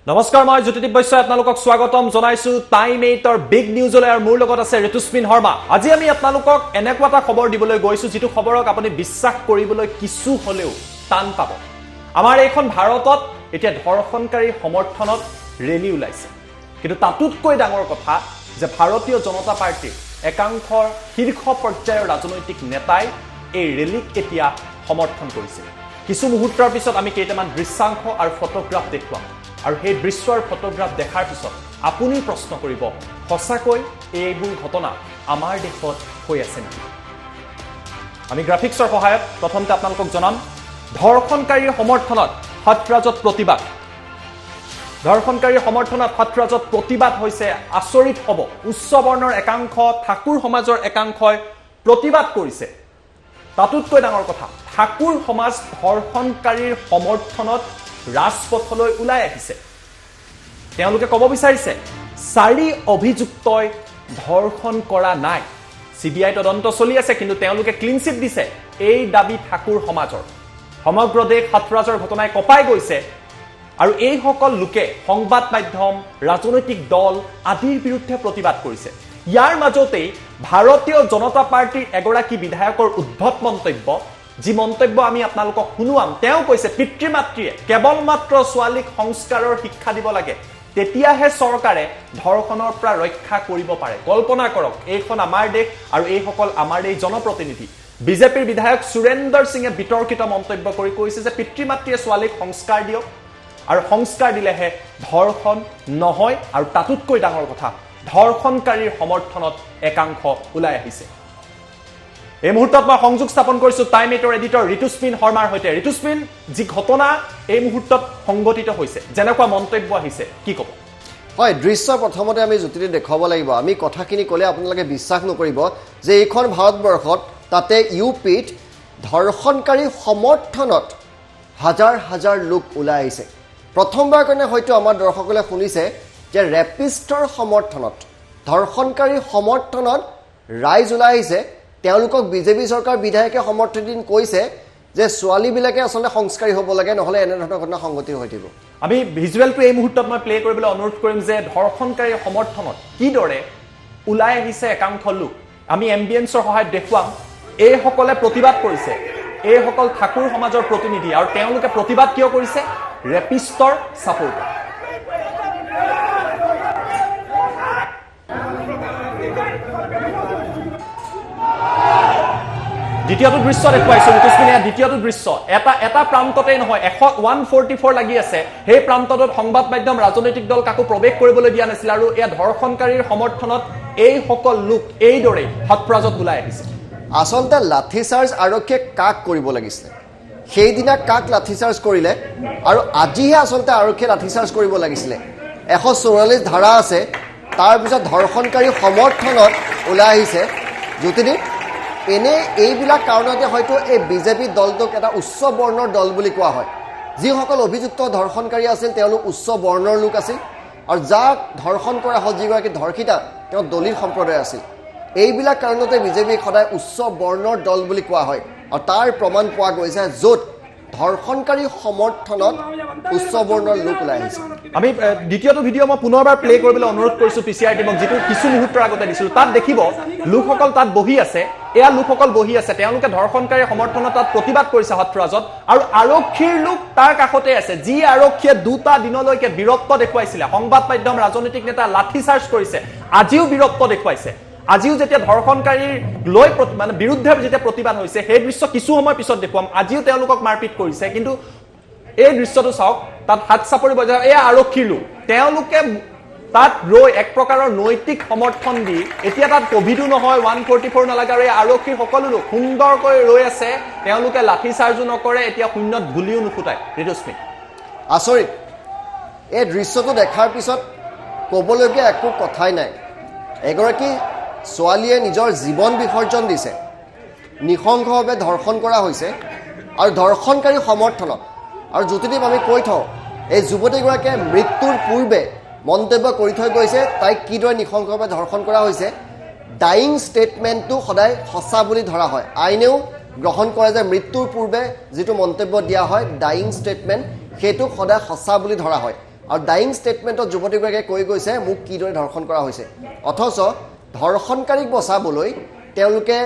নমস্কাৰ মই জ্যোতিদীপ বৈশ্য আপোনালোকক স্বাগতম জনাইছো টাইম 8ৰ বিগ নিউজলৈ আৰু মোৰ লগত আছে ঋতুস্মিন শৰ্মা আজি আমি আপোনালোকক এনেকুৱা এটা খবৰ দিবলৈ গৈছো যেটো খবৰক আপুনি বিশ্বাস কৰিবলৈ কিছু হলেও টান পাব আমাৰ এইখন ভাৰতত এতিয়া ধৰ্ষণকাৰীৰ সমৰ্থনত ৰেলী ওলাইছে কিন্তু তাতোতকৈ ডাঙৰ কথা যে ভাৰতীয় জনতা পাৰ্টিৰ একাংশৰ শীৰ্ষ পৰ্যায়ৰ ৰাজনৈতিক নেতাই এই ৰেলীক এতিয়া সমৰ্থন কৰিছে কিছু মুহূৰ্তৰ পিছত আমি কেইটামান দৃশ্যাংশ আৰু ফটোগ্ৰাফ দেখুৱাম আৰু সেই দৃশ্যৰ ফটোগ্ৰাফ দেখাৰ পিছত আপুনি প্ৰশ্ন কৰিব সঁচাকৈ এইবোৰ ঘটনা আমাৰ দেশত হৈ আছে নেকি আমি গ্ৰাফিক্সৰ সহায়ত প্ৰথমতে আপোনালোকক জনাম ধৰ্ষণকাৰীৰ সমৰ্থনত হাথৰাজত প্ৰতিবাদ ধৰ্ষণকাৰীৰ সমৰ্থনত হাথৰাজত প্ৰতিবাদ হৈছে আচৰিত হ'ব উচ্চ বৰ্ণৰ একাংশ ঠাকুৰ সমাজৰ একাংশই প্ৰতিবাদ কৰিছে তাতোতকৈ ডাঙৰ কথা ঠাকুৰ সমাজ ধৰ্ষণকাৰীৰ সমৰ্থনত ৰাজপথলৈ ওলাই আহিছে তেওঁলোকে ক'ব বিচাৰিছে চাৰি অভিযুক্তই ধৰ্ষণ কৰা নাই সিবিআই তদন্ত চলি আছে কিন্তু তেওঁলোকে ক্লিন চিট দিছে এই দাবী ঠাকুৰ সমাজৰ সমগ্ৰ দেশ হাথৰাজৰ ঘটনাই কপাই গৈছে আৰু এই সকল লোকে সংবাদ মাধ্যম ৰাজনৈতিক দল আদিৰ বিৰুদ্ধে প্ৰতিবাদ কৰিছে ইয়াৰ মাজতেই ভাৰতীয় জনতা পাৰ্টিৰ এগৰাকী বিধায়কৰ উদ্ধত মন্তব্য যি মন্তব্য আমি আপোনালোকক শুনুৱাম তেওঁ কৈছে পিতৃ-মাতৃয়ে কেৱল মাত্ৰ ছোৱালীক সংস্কাৰৰ শিক্ষা দিব লাগে তেতিয়াহে চৰকাৰে ধৰ্ষণৰ পৰা ৰক্ষা কৰিব পাৰে কল্পনা কৰক এইখন আমাৰ দেশ আৰু এই সকল আমাৰ এই জনপ্ৰতিনিধি বিজেপিৰ বিধায়ক সুৰেন্দ্ৰ সিঙে বিতৰ্কিত মন্তব্য কৰি কৈছে যে পিতৃ-মাতৃয়ে ছোৱালীক সংস্কাৰ দিয়ক আৰু সংস্কাৰ দিলেহে ধৰ্ষণ নহয় আৰু তাতোতকৈ ডাঙৰ কথা ধৰ্ষণকাৰীৰ সমৰ্থনত একাংশ ওলাই আহিছে এই মুহূৰ্তত মই সংযোগ স্থাপন কৰিছো টাইম 8ৰ এডিটৰ ঋতুস্মিন শৰ্মাৰ সৈতে ঋতুস্মিন যি ঘটনা এই মুহূৰ্তত সংগঠিত হৈছে যেনেকুৱা মন্তব্য আহিছে কি ক'ব হয় দৃশ্য প্ৰথমতে আমি জ্যোতিতে দেখাব লাগিব আমি কথাখিনি ক'লে আপোনালোকে বিশ্বাস নকৰিব যে এইখন ভাৰতবৰ্ষত তাতে ইউপিত ধৰ্ষণকাৰী সমৰ্থনত হাজাৰ হাজাৰ লোক ওলাই আহিছে প্ৰথমবাৰ কাৰণে হয়তো আমাৰ দৰ্শকসকলে শুনিছে যে ৰেপিষ্টৰ সমৰ্থনত ধৰ্ষণকাৰী সমৰ্থনত ৰাইজ ওলাই আহিছে তেওঁলোকক বিজেপি চৰকাৰ বিধায়কে সমৰ্থন দিন কৈছে যে ছোৱালীবিলাকে আসলে সংস্কাৰী হ'ব লাগে নহলে এনে ধৰণৰ ঘটনা সংগতি হৈ থাকিব আমি ভিজুৱেলটো এই মুহূৰ্তত মই প্লে কৰিবলৈ অনুৰোধ কৰিম যে ধৰ্ষণকাৰীৰ সমৰ্থনত কিদৰে ওলাই আহিছে একাংশ লোক আমি এম্বিয়েন্সৰ সহায়ত দেখুৱাম এই সকলে প্ৰতিবাদ কৰিছে এই সকল ঠাকুৰ সমাজৰ প্ৰতিনিধি আৰু তেওঁলোকে প্ৰতিবাদ কিয় কৰিছে ৰেপিষ্টৰ সাপোৰ্ট দ্বিতীয়টো দৃশ্য দেখুৱাইছো ঋতুস্মিনে দ্বিতীয়টো দৃশ্য এটা প্ৰান্ততেই নহয় 144 লাগি আছে সেই প্ৰান্তত সংবাদ মাধ্যম ৰাজনৈতিক দল কাকো প্ৰৱেশ কৰিবলৈ দিয়া নাছিল আৰু এয়া ধৰ্ষণকাৰীৰ সমৰ্থনত এই সকল লোক এইদৰে হাথৰাজত ওলাই আহিছে আচলতে লাঠি চাৰ্জ আৰক্ষীয়ে কাক কৰিব লাগিছিল সেইদিনা কাক লাঠি চাৰ্জ কৰিলে আৰু আজিহে আচলতে আৰক্ষীয়ে লাঠি চাৰ্জ কৰিব লাগিছিল 144 ধাৰা আছে তাৰ পিছত ধৰ্ষণকাৰী সমৰ্থনত ওলাই আহিছে জ্যোতিদীপ এনে এইবিলাক কাৰণতে হয়তো এই বিজেপি দলটোক এটা উচ্চ বৰ্ণৰ দল বুলি কোৱা হয় যিসকল অভিযুক্ত ধৰ্ষণকাৰী আছিল তেওঁলোক উচ্চ বৰ্ণৰ লোক আছিল আৰু যাক ধৰ্ষণ কৰা হ'ল যিগৰাকী ধৰ্ষিতা তেওঁ দলিত সম্প্ৰদায় আছিল এইবিলাক কাৰণতে বিজেপি সদায় উচ্চ বৰ্ণৰ দল বুলি কোৱা হয় আৰু তাৰ প্ৰমাণ পোৱা গৈছে য'ত ধৰ্ষণকাৰী সমৰ্থনত উচ্চ বৰ্ণৰ লোক ওলাই আহিছে আমি দ্বিতীয়টো ভিডিঅ' মই পুনৰবাৰ প্লে কৰিবলৈ অনুৰোধ কৰিছো পিচিআই টিমক যিটো কিছু মুহূৰ্তৰ আগতে দিছিলো তাত দেখিব লোকসকল তাত বহি আছে এয়া লোকসকল বহি আছে তেওঁলোকে ধৰ্ষণকাৰী সমৰ্থনত তাত প্ৰতিবাদ কৰিছে হাথৰাজত আৰু আৰক্ষীৰ লোক তাৰ কাষতে আছে যি আৰক্ষীয়ে দুটা দিনলৈকে বীৰত্ব দেখুৱাইছিলে সংবাদ মাধ্যম ৰাজনৈতিক নেতা লাঠি চাৰ্জ কৰিছে আজিও বীৰত্ব দেখুৱাইছে আজিও যেতিয়া ধৰ্ষণকাৰীৰ লৈ মানে বিৰুদ্ধে যেতিয়া প্ৰতিবাদ হৈছে সেই দৃশ্য কিছু সময় পিছত দেখুৱাম আজিও তেওঁলোকক মাৰপিট কৰিছে কিন্তু এই দৃশ্যটো চাওক তাত হাত চাপৰি বজাই এয়া আৰক্ষীৰ লোক তেওঁলোকে তাত ৰৈ এক প্ৰকাৰৰ নৈতিক সমৰ্থন দি এতিয়া তাত কোভিডো নহয় 144 নালাগে আৰু এই আৰক্ষীৰ সকলো লোক সুন্দৰকৈ ৰৈ আছে তেওঁলোকে লাঠি চাৰ্জো নকৰে এতিয়া শূন্যত গুলিও নুফুটায় ঋতুস্মিন আচৰিত এই দৃশ্যটো দেখাৰ পিছত ক'বলগীয়া একো কথাই নাই এগৰাকী ছোৱালীয়ে নিজৰ জীৱন বিসৰ্জন দিছে নিঃসংগভাৱে ধৰ্ষণ কৰা হৈছে আৰু ধৰ্ষণকাৰী সমৰ্থনত আৰু জ্যোতিদীপ আমি কৈ থওঁ এই যুৱতীগৰাকীয়ে মৃত্যুৰ পূৰ্বে মন্তব্য কৰি থৈ গৈছে তাইক কিদৰে নিঃসংগভাৱে ধৰ্ষণ কৰা হৈছে ডাইং ষ্টেটমেণ্টটো সদায় সঁচা বুলি ধৰা হয় আইনেও গ্ৰহণ কৰে যে মৃত্যুৰ পূৰ্বে যেটো মন্তব্য দিয়া হয় ডাইং ষ্টেটমেন্ট হেতু সদা হসা বুলি ধৰা হয় আৰু ডাইং ষ্টেটমেণ্টত যুৱতীগৰাকীয়ে কৈ গৈছে মোক কিদৰে ধৰ্ষণ কৰা হৈছে অথচ ধৰ্ষণকাৰীক বচাবলৈ তেওঁলোকে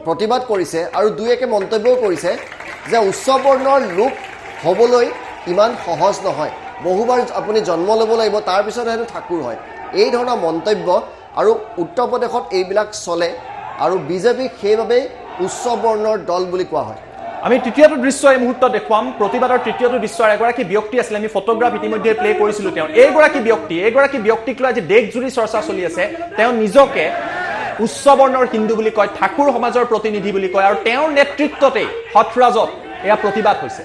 প্ৰতিবাদ কৰিছে আৰু দুই একে মন্তব্যও কৰিছে যে উচ্চ বৰ্ণৰ লোক হ'বলৈ ইমান সহজ নহয় বহুবাৰ আপুনি জন্ম ল'ব লাগিব তাৰপিছত হেনো ঠাকুৰ হয় এই ধৰণৰ মন্তব্য আৰু উত্তৰ প্ৰদেশত এইবিলাক চলে আৰু বিজেপিক সেইবাবেই উচ্চ বৰ্ণৰ দল বুলি কোৱা হয় আমি তৃতীয়টো দৃশ্য এই মুহূৰ্তত দেখুৱাম প্ৰতিবাদৰ তৃতীয়টো দৃশ্যৰ এগৰাকী ব্যক্তি আছিল আমি ফটোগ্ৰাফ ইতিমধ্যে প্লে কৰিছিলোঁ তেওঁ এইগৰাকী ব্যক্তিক লৈ আজি দেশজুৰি চৰ্চা চলি আছে তেওঁ নিজকে উচ্চ বৰ্ণৰ হিন্দু বুলি কয় ঠাকুৰ সমাজৰ প্ৰতিনিধি বুলি কয় আৰু তেওঁৰ নেতৃত্বতেই হঠৰাজত এয়া প্ৰতিবাদ হৈছে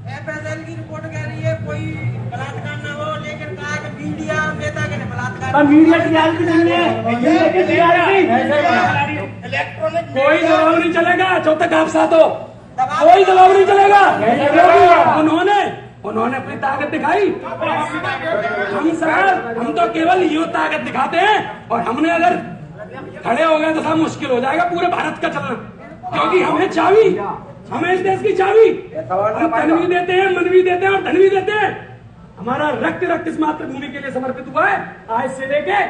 एफएसएल की रिपोर्ट कह रही है कोई बलात्कार ना हो लेकिन कहा कि मीडिया और नेता के बलात्कार मीडिया की रियलिटी नहीं है इलेक्ट्रॉनिक कोई दबाव नहीं चलेगा जब तक आप साथ हो कोई दबाव नहीं चलेगा उन्होंने अपनी ताकत दिखाई हम तो केवल ये ताकत दिखाते हैं और हमने अगर खड़े हो गए तो सब मुश्किल हो जाएगा पूरे भारत का चलना क्योंकि हमें चाबी हमें इस देश की चाबी हम तन भी देते हैं मन भी देते हैं और धन भी देते हैं हमारा रक्त इस मातृभूमि के लिए समर्पित हुआ है आज से लेके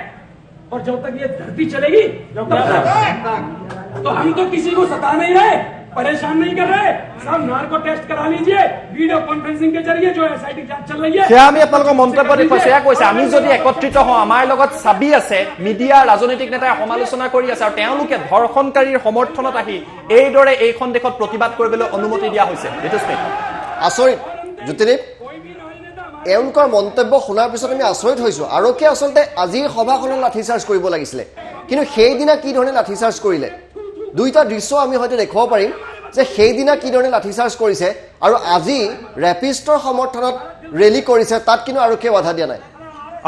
और जब तक ये धरती चलेगी तब तक तो हम तो किसी को सता नहीं रहे परेशान नहीं कर रहे सब नार्को टेस्ट करा लीजिए वीडियो कॉन्फ्रेंसिंग के जरिए जो एसआईटी जांच चल रही है আমি আপোনালোকৰ মন্তব্য দেখুৱাইছো এয়া কৈছে আমি যদি একত্ৰিত হওঁ আমাৰ লগত চাবি আছে মিডিয়া ৰাজনৈতিক নেতাই সমালোচনা কৰি আছে আৰু তেওঁলোকে ধৰ্ষণকাৰীৰ সমৰ্থনত আহি এইদৰে এইখন দেশত প্ৰতিবাদ কৰিবলৈ অনুমতি দিয়া হৈছে আচৰিত জ্যোতিদীপ এওঁলোকৰ মন্তব্য শুনাৰ পিছত আমি আচৰিত হৈছোঁ আৰক্ষীয়ে আচলতে আজিৰ সভাখনত লাঠিচাৰ্জ কৰিব লাগিছিলে কিন্তু সেইদিনা কি ধৰণে লাঠিচাৰ্জ কৰিলে দুইটা দৃশ্য আমি হয়তো দেখুৱাব পাৰিম যে সেইদিনা কি ধৰণে লাঠিচাৰ্জ কৰিছে আৰু আজি ৰেপিষ্টৰ সমৰ্থনত ৰেলী কৰিছে তাত কিন্তু আৰক্ষীয়ে বাধা দিয়া নাই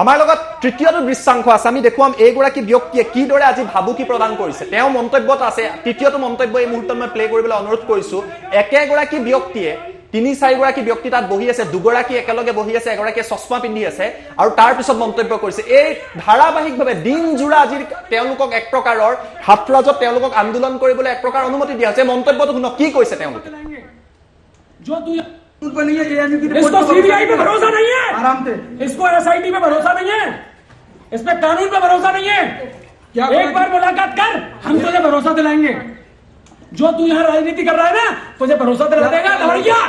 আমাৰ লগত তৃতীয়টো দৃশ্যাংশ আছে আমি দেখুৱাম এইগৰাকী ব্যক্তিয়ে কিদৰে আজি ভাবুকি প্ৰদান কৰিছে তেওঁ মন্তব্যত আছে তৃতীয়টো মন্তব্য এই মুহূৰ্তত মই প্লে কৰিবলৈ অনুৰোধ কৰিছো একেগৰাকী ব্যক্তিয়ে তিনি চাৰিগৰাকী ব্যক্তি তাত বহি আছে দুগৰাকী একেলগে বহি আছে এগৰাকীয়ে চশমা পিন্ধি আছে আৰু তাৰ পিছত মন্তব্য কৰিছে এই ধাৰাবাহিকভাৱে দিনজোৰা আজি তেওঁলোকক এক প্ৰকাৰৰ হাতৰাজত তেওঁলোকক আন্দোলন কৰিবলৈ এক প্ৰকাৰ অনুমতি দিয়া হৈছে মন্তব্যটো শুনক কি কৈছে তেওঁলোকে इसको सीबीआई पे भरोसा नहीं है आराम से इसको एसआईटी पे भरोसा नहीं है इस पे कानून पे भरोसा नहीं है एक बार मुलाकात कर हम तुझे भरोसा दिलाएंगे जो तू यहाँ राजनीति कर रहा है ना तुझे भरोसा दिला देगा लड़कियां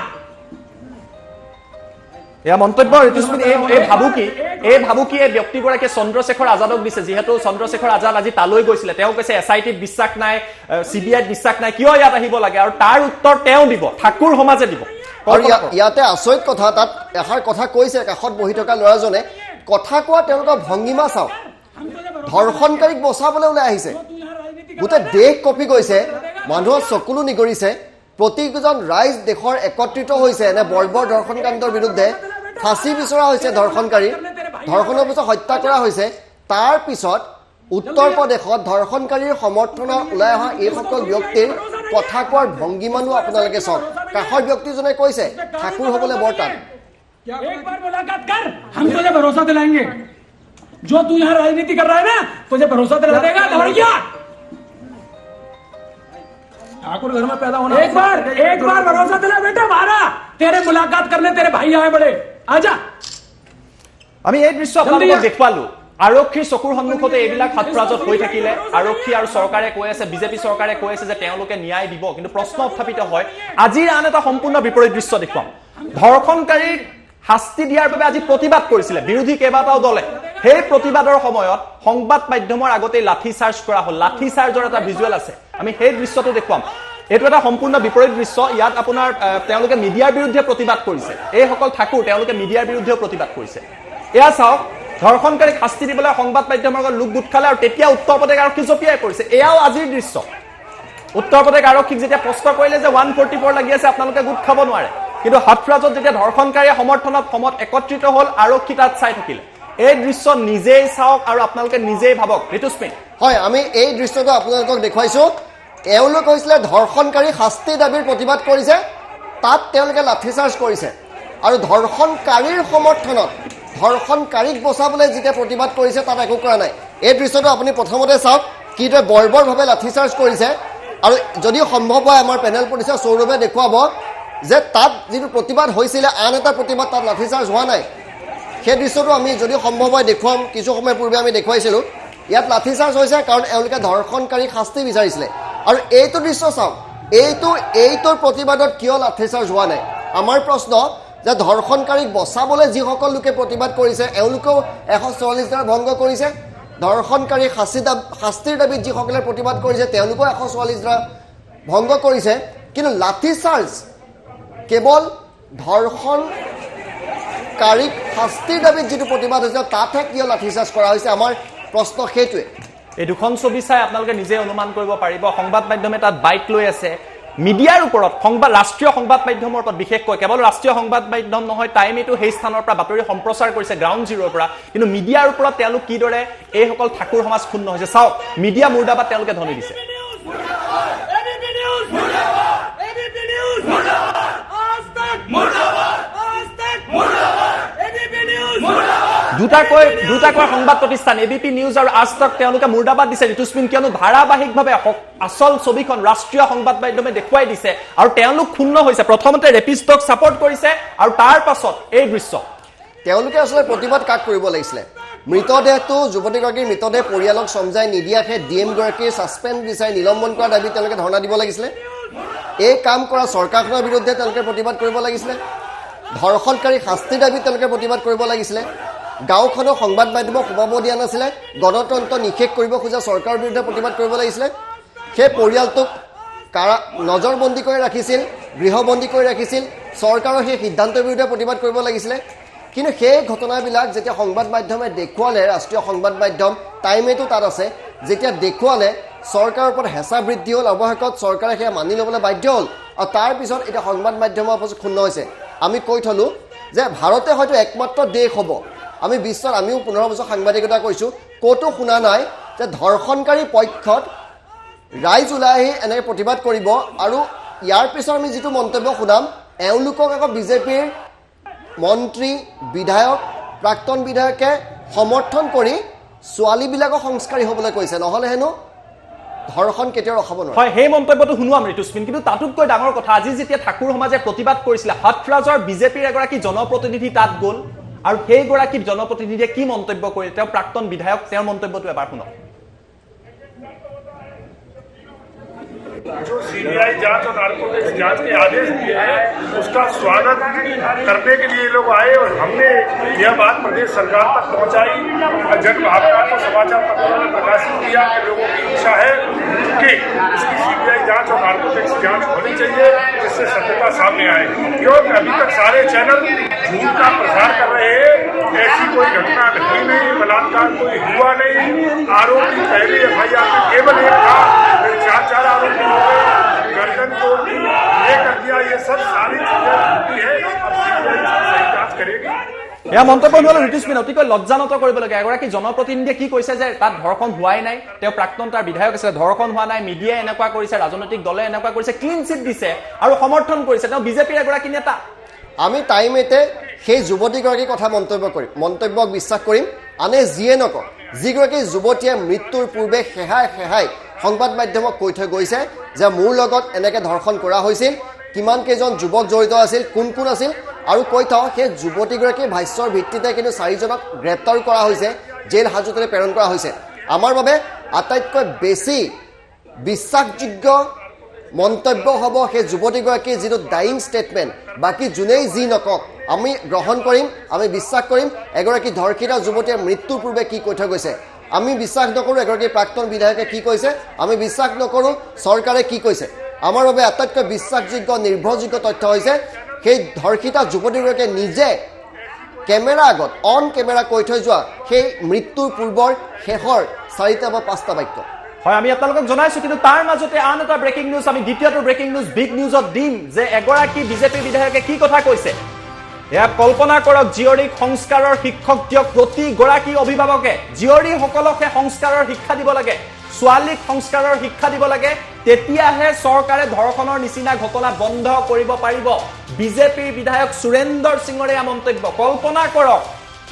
এয়া মন্তব্য ঋতুস্মিন এই ভাবুকি এই ব্যক্তিগৰাকীয়ে চন্দ্ৰশেখৰ আজাদক দিছে যিহেতু চন্দ্ৰশেখৰ আজাদ আজি তালৈ গৈছিলে তেওঁ কৈছে এছআইটিত বিশ্বাস নাই চিবিআইত বিশ্বাস নাই কিয় ইয়াত আহিব লাগে আৰু তাৰ উত্তৰ তেওঁ দিব ঠাকুৰ সমাজে দিব আৰু ইয়াতে আচৰিত কথা তাত এষাৰ কথা কৈছে কাষত বহি থকা ল'ৰাজনে কথা কোৱা তেওঁলোকৰ ভংগীমা চাওক ধৰ্ষণকাৰীক বচাবলৈ ওলাই আহিছে গোটেই দেশ কঁপি গৈছে মানুহৰ চকুলো নিগৰিছে প্ৰতিজন ৰাইজ দেশৰ একত্ৰিত হৈছে এনে বৰ্বৰ ধৰ্ষণকাণ্ডৰ বিৰুদ্ধে ফাঁচি বিচৰা হৈছে ধৰ্ষণকাৰী ধৰ্ষণৰ পিছত হত্যা কৰা হৈছে তাৰ পিছত উত্তৰ প্ৰদেশত ধৰ্ষণকাৰীৰ সমৰ্থনত ওলাই অহা এইসকল ব্যক্তিৰ কথা কোৱাৰ ভংগীমানো আপোনালোকে চাওক কাষৰ ব্যক্তিজনে কৈছে ঠাকুৰ হ'বলৈ বৰ টান एक बार मुलाकात कर हम तुझे भरोसा दिलाएंगे जो तू यहाँ राजनीति कर रहा है ना तुझे भरोसा दिला देगा लड़कियां ठाकुर घर में पैदा होना एक बार भरोसा दिला बेटा हमारा तेरे मुलाकात करने तेरे भाई आए बड़े आजा আমি এই দৃশ্য আপোনালোকক দেখুৱালো আৰক্ষীৰ চকুৰ সন্মুখতে এইবিলাক হাতৰাজত হৈ থাকিলে আৰক্ষী আৰু চৰকাৰে কৈ আছে বিজেপি চৰকাৰে কৈ আছে যে তেওঁলোকে ন্যায় দিব কিন্তু প্ৰশ্ন উত্থাপিত হয় আজিৰ আন এটা সম্পূৰ্ণ বিপৰীত দৃশ্য দেখুৱাম ধৰ্ষণকাৰীক শাস্তি দিয়াৰ বাবে আজি প্ৰতিবাদ কৰিছিলে বিৰোধী কেইবাটাও দলে সেই প্ৰতিবাদৰ সময়ত সংবাদ মাধ্যমৰ আগতে লাঠি চাৰ্জ কৰা হ'ল লাঠি চাৰ্জৰ এটা ভিজুৱেল আছে আমি সেই দৃশ্যটো দেখুৱাম এইটো এটা সম্পূৰ্ণ বিপৰীত দৃশ্য ইয়াত আপোনাৰ তেওঁলোকে মিডিয়াৰ বিৰুদ্ধে প্ৰতিবাদ কৰিছে এইসকল ঠাকুৰ তেওঁলোকে মিডিয়াৰ বিৰুদ্ধেও প্ৰতিবাদ কৰিছে এয়া চাওক ধৰ্ষণকাৰীক শাস্তি দিবলৈ সংবাদ মাধ্যমৰ লগত লোক গোট খালে আৰু তেতিয়া উত্তৰ প্ৰদেশ আৰক্ষী জপিয়াই কৰিছে এয়াও আজিৰ দৃশ্য উত্তৰ প্ৰদেশ আৰক্ষীক যেতিয়া প্ৰশ্ন কৰিলে যে 144 লাগি আছে আপোনালোকে গোট খাব নোৱাৰে কিন্তু হাতৰাজত যেতিয়া ধৰ্ষণকাৰীৰ সমৰ্থনত সমত একত্ৰিত হ'ল আৰক্ষী তাত চাই থাকিলে এই দৃশ্য নিজেই চাওক আৰু আপোনালোকে নিজেই ভাবক ঋতুস্মিন হয় আমি এই দৃশ্যটো আপোনালোকক দেখুৱাইছো এওঁলোক হৈছিলে ধৰ্ষণকাৰী শাস্তি দাবীৰ প্ৰতিবাদ কৰিছে তাত তেওঁলোকে লাঠিচাৰ্জ কৰিছে আৰু ধৰ্ষণকাৰীৰ সমৰ্থনত ধৰ্ষণকাৰীক বচাবলৈ যেতিয়া প্ৰতিবাদ কৰিছে তাত একো কৰা নাই এই দৃশ্যটো আপুনি প্ৰথমতে চাওক কিদৰে বৰ্বৰভাৱে লাঠিচাৰ্জ কৰিছে আৰু যদি সম্ভৱ হয় আমাৰ পেনেল প্ৰতিষ্ঠা সৌৰভে দেখুৱাব যে তাত যিটো প্ৰতিবাদ হৈছিলে আন এটা প্ৰতিবাদ তাত লাঠিচাৰ্জ হোৱা নাই সেই দৃশ্যটো আমি যদি সম্ভৱ হয় দেখুৱাম কিছু সময় পূৰ্বে আমি দেখুৱাইছিলোঁ ইয়াত লাঠিচাৰ্জ হৈছে কাৰণ এওঁলোকে ধৰ্ষণকাৰীক শাস্তি বিচাৰিছিলে আৰু এইটো দৃশ্য চাওক এইটোৰ প্ৰতিবাদত কিয় লাঠিচাৰ্জ হোৱা নাই আমাৰ প্ৰশ্ন যে ধৰ্ষণকাৰীক বচাবলৈ যিসকল লোকে প্ৰতিবাদ কৰিছে এওঁলোকেও 144 ধাৰা ভংগ কৰিছে ধৰ্ষণকাৰীক শাস্তিৰ দাবীত যিসকলে প্ৰতিবাদ কৰিছে তেওঁলোকেও 144 ধাৰা ভংগ কৰিছে কিন্তু লাঠিচাৰ্জ কেৱল ধৰ্ষণকাৰীক শাস্তিৰ দাবীত যিটো প্ৰতিবাদ হৈছে তাতহে কিয় লাঠিচাৰ্জ কৰা হৈছে আমাৰ প্ৰশ্ন সেইটোৱে এই দুখন ছবি চাই আপোনালোকে নিজে অনুমান কৰিব পাৰিব সংবাদ মাধ্যমে তাত বাইক লৈ আছে মিডিয়াৰ ওপৰত ৰাষ্ট্ৰীয় সংবাদ মাধ্যমৰ ওপৰত বিশেষকৈ কেৱল ৰাষ্ট্ৰীয় সংবাদ মাধ্যম নহয় টাইম এইটো সেই স্থানৰ পৰা বাতৰি সম্প্ৰচাৰ কৰিছে গ্ৰাউণ্ড জিৰোৰ পৰা কিন্তু মিডিয়াৰ ওপৰত তেওঁলোক কিদৰে এইসকল ঠাকুৰ সমাজ ক্ষুণ্ণ হৈছে চাওক মিডিয়া মুৰ্দাবাদ তেওঁলোকে ধ্বনি দিছে দুটাকৈ সংবাদ প্ৰতিষ্ঠান এবিপি নিউজ আৰু আজ তক তেওঁলোকে মুৰ্দাবাদ দিছে ঋতুস্মিন কিয়নো ধাৰাবাহিকভাৱে আচল ছবিখন ৰাষ্ট্ৰীয় সংবাদ মাধ্যমে দেখুৱাই দিছে আৰু তেওঁলোক ক্ষুণ্ণ হৈছে প্ৰথমতে ৰেপিষ্টক ছাপৰ্ট কৰিছে আৰু তাৰ পাছত এই দৃশ্য তেওঁলোকে আসলে প্ৰতিবাদ কাক কৰিব লাগিছিলে মৃতদেহটো যুৱতীগৰাকীৰ মৃতদেহ পৰিয়ালক সমজাই নিদিয়াকে ডিএম গৰাকীৰ সাসপেন্ড বিচাৰি নিলম্বন কৰা দাবী তেওঁলোকে ধৰ্ণা দিব লাগিছিলে এই কাম কৰা চৰকাৰখনৰ বিৰুদ্ধে তেওঁলোকে প্ৰতিবাদ কৰিব লাগিছিলে ধৰ্ষণকাৰী শাস্তিৰ দাবী তেওঁলোকে প্ৰতিবাদ কৰিব লাগিছিলে গাঁওখনৰ সংবাদ মাধ্যমক সোমাব দিয়া নাছিলে গণতন্ত্ৰ নিষেধ কৰিব খোজা চৰকাৰৰ বিৰুদ্ধে প্ৰতিবাদ কৰিব লাগিছিলে সেই পৰিয়ালটোক নজৰবন্দী কৰি ৰাখিছিল গৃহবন্দী কৰি ৰাখিছিল চৰকাৰৰ সেই সিদ্ধান্তৰ বিৰুদ্ধে প্ৰতিবাদ কৰিব লাগিছিলে কিন্তু সেই ঘটনাবিলাক যেতিয়া সংবাদ মাধ্যমে দেখুৱালে ৰাষ্ট্ৰীয় সংবাদ মাধ্যম টাইমেটো তাত আছে যেতিয়া দেখুৱালে চৰকাৰৰ ওপৰত হেঁচা বৃদ্ধি হ'ল অৱশেষত চৰকাৰে সেয়া মানি ল'বলৈ বাধ্য হ'ল আৰু তাৰ পিছত এতিয়া সংবাদ মাধ্যমৰ অৱশ্যে ক্ষুণ্ণ হৈছে আমি কৈ থলোঁ যে ভাৰতে হয়তো একমাত্ৰ দেশ হ'ব আমি বিশ্বত আমিও 15 বছৰ সাংবাদিকতা কৰিছোঁ ক'তো শুনা নাই যে ধৰ্ষণকাৰী পক্ষত ৰাইজ ওলাই আহি এনেকৈ প্ৰতিবাদ কৰিব আৰু ইয়াৰ পিছত আমি যিটো মন্তব্য শুনাম এওঁলোকক আকৌ বিজেপিৰ মন্ত্ৰী বিধায়ক প্ৰাক্তন বিধায়কে সমৰ্থন কৰি ছোৱালীবিলাকক সংস্কাৰী হ'বলৈ কৈছে নহ'লে হেনো ধৰ্ষণ কেতিয়াও ৰখাব নোৱাৰে হয় সেই মন্তব্যটো শুনোৱাম ঋতুস্মিন কিন্তু তাতোতকৈ ডাঙৰ কথা আজি যেতিয়া ঠাকুৰ সমাজে প্ৰতিবাদ কৰিছিলে হঠৰাজৰ বিজেপিৰ এগৰাকী জনপ্ৰতিনিধি তাত গ'ল আৰু সেই গৰাকী জনপ্ৰতিনিধিয়ে কি মন্তব্য কৰিলে তেওঁ প্ৰাক্তন বিধায়ক তেওঁৰ মন্তব্যটো এবাৰ শুনক जो सीबीआई जांच और नार्कोटिक्स जांच के आदेश दिए हैं उसका स्वागत करने के लिए लोग आए और हमने यह बात प्रदेश सरकार तक पहुंचाई जनभावना को समाचार पत्रों में प्रकाशित किया कि लोगों की इच्छा है कि इसकी सीबीआई जांच और नार्कोटिक्स जांच होनी चाहिए जिससे सत्यता सामने आए क्योंकि अभी तक सारे चैनल झूठ का प्रसार कर रहे हैं ऐसी कोई घटना घटी नहीं बलात्कार कोई हुआ नहीं आरोपी पहले एफआईआर में केवल एक था फिर 4 आरोपी गर्दन को ये कर दिया ये सब सारी चीजें झूठी है अब सीबीआई सही जांच करेगी এয়া মন্তব্য নহ'লে ঋতুস্মিন অতিকৈ লজ্জানত কৰিবলগীয়া এগৰাকী জনপ্ৰতিনিধিয়ে কি কৈছে যে তাত ধৰ্ষণ হোৱাই নাই তেওঁ প্ৰাক্তন তাৰ বিধায়ক আছিলে ধৰ্ষণ হোৱা নাই মিডিয়াই এনেকুৱা কৰিছে ৰাজনৈতিক দলে এনেকুৱা কৰিছে ক্লিন চিট দিছে আৰু সমৰ্থন কৰিছে তেওঁ বিজেপিৰ এগৰাকী নেতা আমি টাইমেতে সেই যুৱতীগৰাকীৰ কথা মন্তব্যক বিশ্বাস কৰিম আনে যিয়ে নকওক যিগৰাকী যুৱতীয়ে মৃত্যুৰ পূৰ্বে খেহাই সংবাদ মাধ্যমক কৈ থৈ গৈছে যে মোৰ লগত এনেকৈ ধৰ্ষণ কৰা হৈছিল কিমান কেইজন যুৱক জড়িত আছিল কোন আছিল আৰু কৈ থওঁ সেই যুৱতীগৰাকীৰ ভাষ্যৰ ভিত্তিতে কিন্তু 4জনক গ্ৰেপ্তাৰ কৰা হৈছে জেল হাজতলৈ প্ৰেৰণ কৰা হৈছে আমাৰ বাবে আটাইতকৈ বেছি বিশ্বাসযোগ্য মন্তব্য হ'ব সেই যুৱতীগৰাকীৰ যিটো ডাইং ষ্টেটমেণ্ট বাকী যোনেই যি নকওক আমি গ্ৰহণ কৰিম আমি বিশ্বাস কৰিম এগৰাকী ধৰ্ষিতা যুৱতীয়ে মৃত্যুৰ পূৰ্বে কি কৈ থৈ গৈছে আমি বিশ্বাস নকৰোঁ এগৰাকী প্ৰাক্তন বিধায়কে কি কৈছে আমি বিশ্বাস নকৰোঁ চৰকাৰে কি কৈছে আমাৰ বাবে আটাইতকৈ বিশ্বাসযোগ্য নিৰ্ভৰযোগ্য তথ্য হৈছে সেই ধৰ্ষিতা যুৱতীগৰাকীয়ে নিজে কেমেৰা আগত অন কেমেৰা কৈ থৈ যোৱা সেই মৃত্যুৰ পূৰ্বৰ শেষৰ 4টা বা 5টা বাক্য হয় আমি আপোনালোকক জনাইছো কিন্তু তাৰ মাজতে আন এটা ব্ৰেকিং নিউজ আমি দ্বিতীয়টো ব্ৰেকিং নিউজ বিগ নিউজত দিম যে এগৰাকী বিজেপি বিধায়কে কি কথা কৈছে এয়া কল্পনা কৰক জীয়ৰীক সংস্কাৰৰ শিক্ষক দিয়ক প্ৰতিগৰাকী অভিভাৱকে জীয়ৰীসকলকে সংস্কাৰৰ শিক্ষা দিব লাগে ছোৱালীক সংস্কাৰৰ শিক্ষা দিব লাগে তেতিয়াহে চৰকাৰে ধৰ্ষণৰ নিচিনা ঘটনা বন্ধ কৰিব পাৰিব বিজেপিৰ বিধায়ক সুৰেন্দ্ৰ সিঙৰ এই মন্তব্য কল্পনা কৰক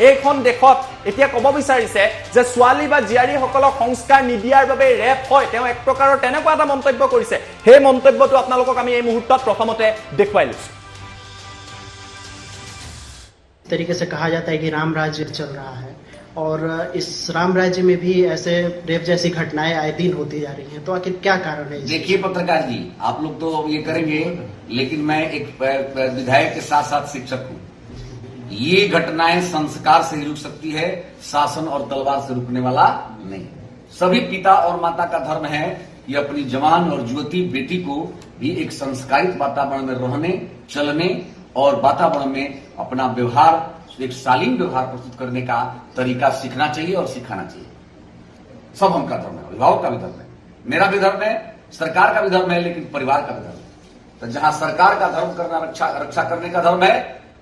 এইখন দেশত এতিয়া ক'ব বিচাৰিছে যে ছোৱালী বা জীয়াৰীসকলক সংস্কাৰ নিদিয়াৰ বাবে ৰেপ হয় তেওঁ এক প্ৰকাৰৰ তেনেকুৱা এটা মন্তব্য কৰিছে সেই মন্তব্যটো আপোনালোকক আমি এই মুহূৰ্তত প্ৰথমতে দেখুৱাই লৈছো तरीके से कहा जाता है कि राम राज्य चल रहा है और इस राम राज्य में भी ऐसे रेप जैसी घटनाएं आए दिन होती जा रही हैं, तो आखिर क्या कारण है? देखिए पत्रकार जी, आप लोग तो ये करेंगे, लेकिन मैं एक विधायक के साथ साथ शिक्षक हूँ। ये घटनाएं संस्कार से ही रुक सकती है, शासन और तलवार से रुकने वाला नहीं। सभी पिता और माता का धर्म है कि अपनी जवान और युवती बेटी को भी एक संस्कारित वातावरण में रहने, चलने और वातावरण में अपना व्यवहार, एक शालीन व्यवहार प्रस्तुत करने का तरीका सीखना चाहिए और सिखाना चाहिए। सब हम का धर्म है, अभिभावक का भी धर्म है, मेरा भी धर्म है, सरकार का भी धर्म है, लेकिन परिवार का भी धर्म है। तो जहां सरकार का धर्म करना रक्षा करने का धर्म है,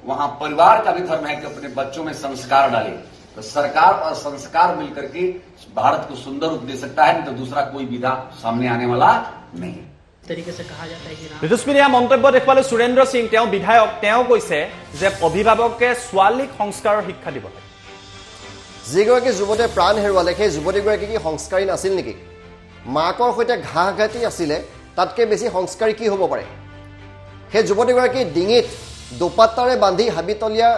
वहां परिवार का भी धर्म है कि अपने बच्चों में संस्कार डाले। तो सरकार और संस्कार मिलकर के भारत को सुंदर रूप दे सकता है, नहीं तो दूसरा कोई विधा सामने आने वाला नहीं। तरीके से कहा जाता है कि ঋতুস্মিনীয়া মন্তব্য দেখুৱালে সুৰেন্দ্ৰ সিং, তেওঁ বিধায়ক। তেওঁ কৈছে যে অভিভাৱকে ছোৱালীক সংস্কাৰৰ শিক্ষা দিব লাগে। যিগৰাকী যুৱতীয়ে প্ৰাণ হেৰুৱালে সেই যুৱতীগৰাকী কি সংস্কাৰী নাছিল নেকি? মাকৰ সৈতে ঘাঁহ ঘাটি আছিলে, তাতকৈ বেছি সংস্কাৰী কি হ'ব পাৰে? সেই যুৱতীগৰাকী ডিঙিত দোপাত্তাৰে বান্ধি হাবিতলীয়া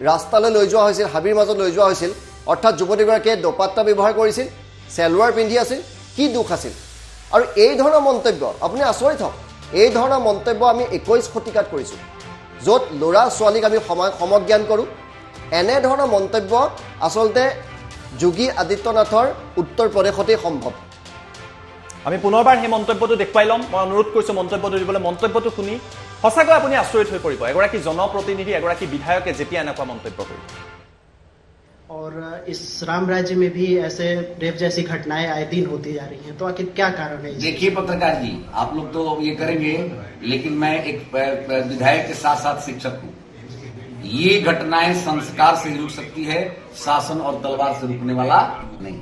ৰাস্তালৈ লৈ যোৱা হৈছিল, হাবিৰ মাজত লৈ যোৱা হৈছিল। অৰ্থাৎ যুৱতীগৰাকীয়ে দোপাত্তা ব্যৱহাৰ কৰিছিল, চেলোৱাৰ পিন্ধি আছিল। কি দুখ আছিল? আৰু এই ধৰণৰ মন্তব্য আপুনি আচৰিত হওক, এই ধৰণৰ মন্তব্য আমি 21 শতিকাত কৰিছোঁ, য'ত ল'ৰা ছোৱালীক আমি সমজ্ঞান কৰোঁ। এনেধৰণৰ মন্তব্য আচলতে যোগী আদিত্যনাথৰ উত্তৰ প্ৰদেশতেই সম্ভৱ। আমি পুনৰবাৰ সেই মন্তব্যটো দেখুৱাই ল'ম। মই অনুৰোধ কৰিছোঁ মন্তব্যটো দিবলৈ। মন্তব্যটো শুনি সঁচাকৈ আপুনি আচৰিত হৈ পৰিব, এগৰাকী জনপ্ৰতিনিধি, এগৰাকী বিধায়কে যেতিয়া এনেকুৱা মন্তব্য কৰিব। और इस राम राज्य में भी ऐसे रेप जैसी घटनाएं आए दिन होती जा रही हैं, तो आखिर क्या कारण है? देखिए पत्रकार जी, आप लोग तो ये करेंगे, लेकिन मैं एक विधायक के साथ साथ शिक्षक हूँ। ये घटनाएं संस्कार से ही रुक सकती है, शासन और तलवार से रुकने वाला नहीं।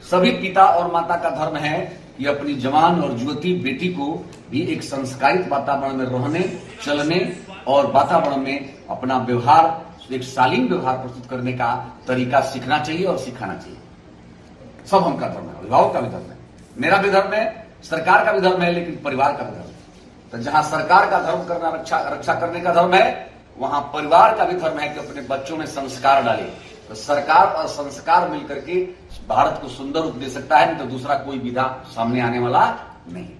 सभी पिता और माता का धर्म है कि अपनी जवान और युवती बेटी को भी एक संस्कारित वातावरण में रहने, चलने और वातावरण में अपना व्यवहार, एक शालीन व्यवहार प्रस्तुत करने का तरीका सीखना चाहिए और सिखाना चाहिए। सब हम का धर्म है, अभिभावक का भी धर्म है, मेरा भी धर्म है, सरकार का भी धर्म है, लेकिन परिवार का भी धर्म है। तो जहां सरकार का धर्म करना रक्षा करने का धर्म है, वहां परिवार का भी धर्म है कि अपने बच्चों में संस्कार डाले। तो सरकार और संस्कार मिलकर के भारत को सुंदर रूप दे सकता है, नहीं तो दूसरा कोई विधा सामने आने वाला नहीं।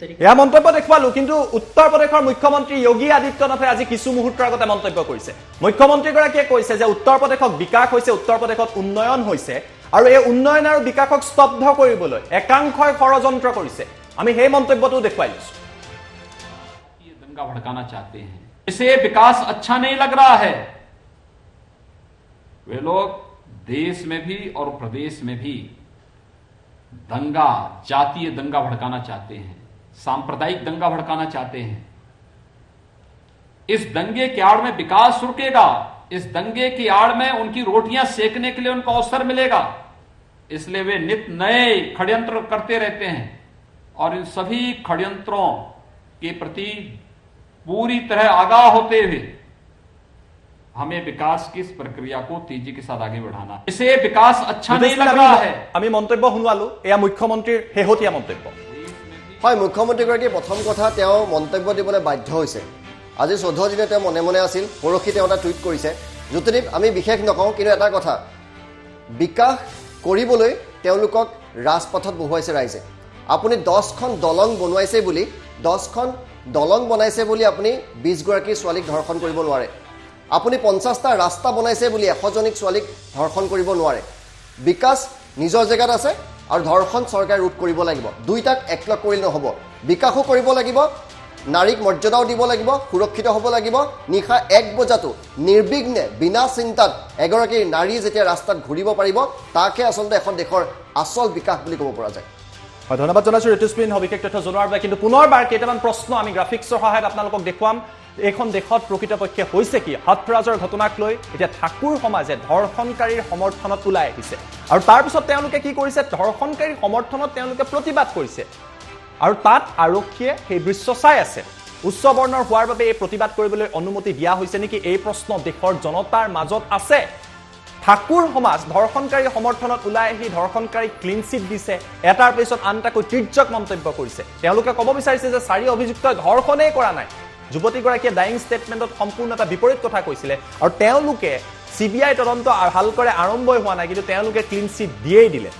এয়া মন্তব্য দেখুৱালো, কিন্তু উত্তৰ প্ৰদেশৰ মুখ্যমন্ত্ৰী যোগী আদিত্যনাথে আজি কিছু মুহূৰ্তৰ আগতে মন্তব্য কৰিছে। মুখ্যমন্ত্ৰীগৰাকীয়ে কৈছে যে উত্তৰ প্ৰদেশত বিকাশ হৈছে, উত্তৰ প্ৰদেশত উন্নয়ন হৈছে, আৰু এই উন্নয়ন আৰু বিকাশক স্তব্ধ কৰিবলৈ একাংশই ষড়যন্ত্ৰ কৰিছে। আমি সেই মন্তব্যটো দেখুৱাই লৈছো। ये दंगा भड़काना चाहते हैं, इसे विकास अच्छा नहीं लग रहा है। वे लोग देश में भी और प्रदेश में भी दंगा, जातीय दंगा भड़काना चाहते हैं, सांप्रदायिक दंगा भड़काना चाहते हैं। इस दंगे की आड़ में विकास रुकेगा, इस दंगे की आड़ में उनकी रोटियां सेकने के लिए उनको अवसर मिलेगा। इसलिए वे नित नए षड्यंत्र करते रहते हैं और इन सभी षड्यंत्रों के प्रति पूरी तरह आगाह होते हुए हमें विकास की इस प्रक्रिया को तेजी के साथ आगे बढ़ाना है। इसे विकास अच्छा नहीं लग रहा है। আমি মন্তব্য শুনোৱালো, এয়া মুখ্যমন্ত্ৰীৰ শেহতীয়া মন্তব্য। হয়, মুখ্যমন্ত্ৰীগৰাকীয়ে প্ৰথম কথা তেওঁ মন্তব্য দিবলৈ বাধ্য হৈছে। আজি 14 দিনে তেওঁ মনে মনে আছিল, পৰহি তেওঁ এটা টুইট কৰিছে। জ্যোতিদীপ, আমি বিশেষ নকওঁ, কিন্তু এটা কথা, বিকাশ কৰিবলৈ তেওঁলোকক ৰাজপথত বহুৱাইছে ৰাইজে। আপুনি 10খন দলং বনাইছে বুলি 10খন দলং বনাইছে বুলি আপুনি 20 গৰাকী ছোৱালীক ধৰ্ষণ কৰিব নোৱাৰে। আপুনি 50টা ৰাস্তা বনাইছে বুলি 100জনীক ছোৱালীক ধৰ্ষণ কৰিব নোৱাৰে। বিকাশ নিজৰ জেগাত আছে আৰু ধৰ্ষণ চৰকাৰে ৰোধ কৰিব লাগিব। দুইটাক একলগ কৰিলে নহ'ব। বিকাশো কৰিব লাগিব, নাৰীক মৰ্যাদাও দিব লাগিব, সুৰক্ষিত হ'ব লাগিব। নিশা 1 বজাতো নিৰ্বিঘ্নে বিনা চিন্তাত এগৰাকী নাৰী যেতিয়া ৰাস্তাত ঘূৰিব পাৰিব, তাকে আচলতে এখন দেশৰ আচল বিকাশ বুলি ক'ব পৰা যায়। হয়, ধন্যবাদ জনাইছোঁ ঋতুস্মিন সবিশেষ তথ্য জনোৱাৰ বাবে। কিন্তু পুনৰবাৰ কেইটামান প্ৰশ্ন আমি গ্ৰাফিক্সৰ সহায়ত আপোনালোকক দেখুৱাম। এইখন দেশত প্ৰকৃতপক্ষে হৈছে কি? হাথৰাজৰ ঘটনাক লৈ এতিয়া ঠাকুৰ সমাজে ধৰ্ষণকাৰীৰ সমৰ্থনত ওলাই আহিছে, আৰু তাৰপিছত তেওঁলোকে কি কৰিছে? ধৰ্ষণকাৰীৰ সমৰ্থনত তেওঁলোকে প্ৰতিবাদ কৰিছে, আৰু তাত আৰক্ষীয়ে সেই দৃশ্য চাই আছে। উচ্চ বৰ্ণৰ হোৱাৰ বাবে এই প্ৰতিবাদ কৰিবলৈ অনুমতি দিয়া হৈছে নেকি? এই প্ৰশ্ন দেশৰ জনতাৰ মাজত আছে। ঠাকুৰ সমাজ ধৰ্ষণকাৰীৰ সমৰ্থনত ওলাই আহি ধৰ্ষণকাৰীক ক্লিন চিট দিছে, এটাৰ পিছত আনটাকৈ তিৰ্যক মন্তব্য কৰিছে। তেওঁলোকে ক'ব বিচাৰিছে যে 4 অভিযুক্তই ধৰ্ষণেই কৰা নাই। যুৱতীগৰাকীয়ে ডাইং ষ্টেটমেণ্টত সম্পূৰ্ণ এটা বিপৰীত কথা কৈছিলে, আৰু তেওঁলোকে CBI তদন্ত ভালকৰে আৰম্ভই হোৱা নাই কিন্তু তেওঁলোকে ক্লিন চিট দিয়েই দিলে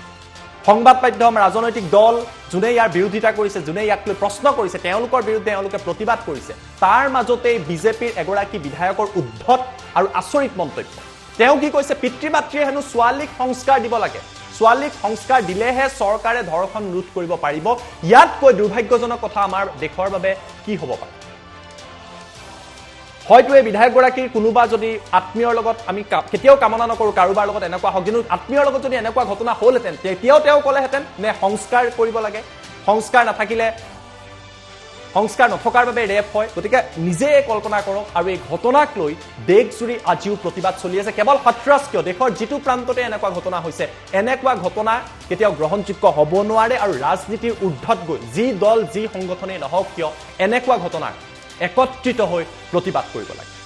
সংবাদ মাধ্যম ৰাজনৈতিক দল যোনে ইয়াৰ বিৰোধিতা কৰিছে যোনে ইয়াক লৈ প্ৰশ্ন কৰিছে তেওঁলোকৰ বিৰুদ্ধে তেওঁলোকে প্ৰতিবাদ কৰিছে তাৰ মাজতে বিজেপিৰ এগৰাকী বিধায়কৰ উদ্ধত আৰু আচৰিত মন্তব্য তেওঁ কি কৈছে পিতৃ মাতৃয়ে হেনো ছোৱালীক সংস্কাৰ দিব লাগে ছোৱালীক সংস্কাৰ দিলেহে চৰকাৰে ধৰ্ষণ ৰোধ কৰিব পাৰিব ইয়াতকৈ দুৰ্ভাগ্যজনক কথা আমাৰ দেশৰ বাবে কি হ'ব পাৰে হয়তো এই বিধায়কগৰাকীৰ কোনোবা যদি আত্মীয়ৰ লগত আমি কেতিয়াও কামনা নকৰো কাৰোবাৰ লগত এনেকুৱা হওক কিন্তু আত্মীয়ৰ লগত যদি এনেকুৱা ঘটনা হ'লহেঁতেন তেতিয়াও তেওঁ ক'লেহেঁতেন নে সংস্কাৰ কৰিব লাগে সংস্কাৰ নাথাকিলে সংস্কাৰ নথকাৰ বাবে ৰেপ হয় গতিকে নিজে কল্পনা কৰক আৰু এই ঘটনাক লৈ দেশজুৰি আজিও প্ৰতিবাদ চলি আছে কেৱল হাথৰাছ কিয় দেশৰ যিটো প্ৰান্ততে এনেকুৱা ঘটনা হৈছে এনেকুৱা ঘটনা কেতিয়াও গ্ৰহণযোগ্য হ'ব নোৱাৰে আৰু ৰাজনীতিৰ ঊৰ্ধত গৈ যি দল যি সংগঠনেই নহওক কিয় এনেকুৱা ঘটনাক একত্ৰিত হৈ প্ৰতিবাদ কৰিব লাগে